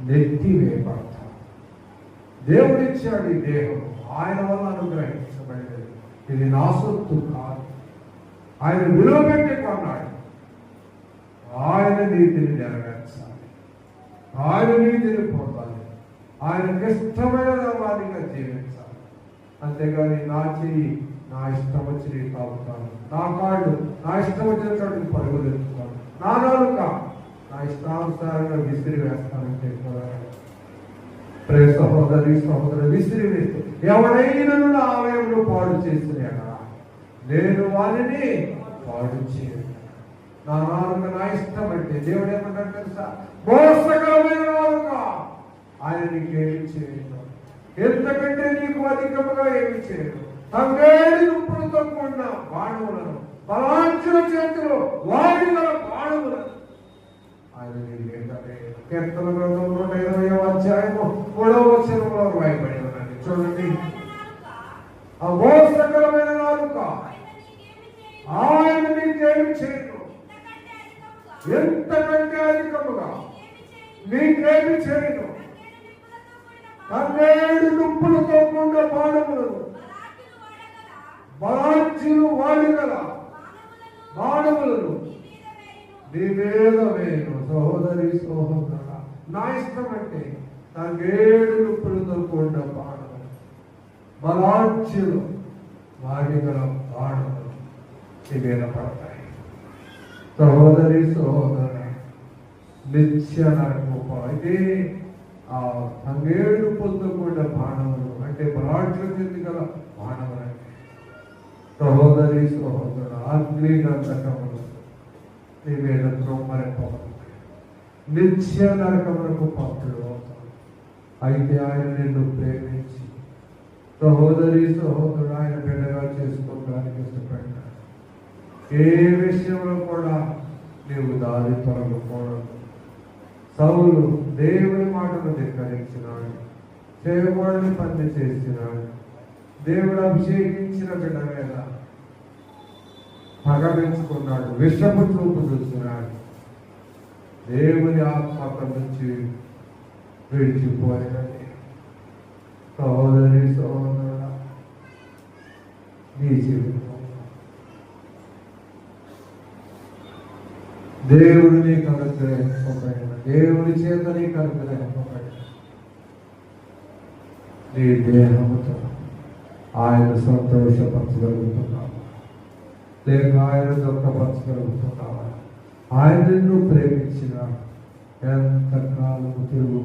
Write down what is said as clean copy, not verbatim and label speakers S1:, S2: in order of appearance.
S1: నెట్టివేయబడతాం. దేవుడిచ్చాడు ఈ దేహం, ఆయన వల్ల అనుగ్రహించబడినది. ఇది నా సొత్తు కాదు, ఆయన విలువ పెట్టి కొన్నాడు. ఆయన నీతిని నెరవేర్చాలి, ఆయన నీతిని పొందాలి, ఆయనకి ఇష్టమైన వారిగా జీవించాలి. అంతేగాని నా చెయ్యి నా ఇష్టం వచ్చి తాగుతాను, నా కాళ్ళు నా ఇష్టం వచ్చిన చోటుకి పరుగులు తెచ్చుతాను, నా నాలుక నా ఇష్టానుసారంగా విసిరి వేస్తానంటే సహోదరి సహోదరు విసిరి వేస్తే ఎవడైనా నా అవయములు పాడు చేసినా నేను వారిని పాడు చేయను. నా నాలుక నా ఇష్టం అంటే దేవుడు ఏమంటాడు తెలుసా? మోసకరమైన నాలుక, ఆయన నీకేమి చేయను, ఎంతకంటే నీకు అధికముగా ఏమి చేయను. తంగేడి దుప్పులతో కూడిన బాణములను, బలాంచుల చేతిలో వాడిన బాణములను ఆయన నీకేంటే. కీర్తన గ్రంథం 120వ అధ్యాయము 3వ వచనంలో రాయబడి ఉన్నది. చూడండి, ఆ మోసకరమైన నాలుక ఆయన నీకేమి చేయను, ఎంతకంటే అధికముగా నీకేమి చేయను. కన్నేడు దుప్పులతో కూడిన బాణములను, బలాంచులు వాడిగల బాణములను నీ మీద వేయను. సహోదరి సహోదర, నా ఇష్టం అంటే తగ్గేడు దుప్పులతో కూడిన బాణములు, బలాంచులు వాడిగల బాణములు నీ మీద పడతాయి. సహోదరి సహోదర, నిత్య నరకము. అయితే ఆ తంగేడు దుప్పులతో కూడిన బాణములు అంటే బలాంచుల చేతి గల బాణములు అంటే సహోదరి సహోదర, అగ్ని గంధకములు నీ మీద త్రొమ్మరింపబడతాయి, నిత్య నరకములకు పాత్రుడు అవుతాడు. అయితే ఆయన నిన్ను ప్రేమించి సహోదరి సహోదరుడు ఆయన బిడ్డగా చేసుకోవడానికి ఇష్టపడ్డాడు. ఏ విషయంలో కూడా నీవు దారి తొలగకూడదు. సౌలు దేవుని మాటను ధిక్కరించినాడు, చేయకూడని పని చేసినాడు. దేవుడు అభిషేకించిన బిడ్డ మీద పగ పెంచుకున్నాడు, విషపు చూపు చూస్తున్నాడు. దేవుని ఆత్మ అక్కడి నుంచి విడిచిపోయినది. సహోదరి సహోదరుడ, నీ జీవితం దేవుడు నీకు అనుగ్రహింపబడిన, దేవుని చేత నీకు అనుగ్రహింపబడిన నీ దేహముతో ఆయన సంతోషపరచగలుగుతున్నావా, లేక ఆయన దుఃఖపరచగలుగుతున్నావా? ఆయన నిన్ను ప్రేమించిన ఎంతకాలము తిరుగు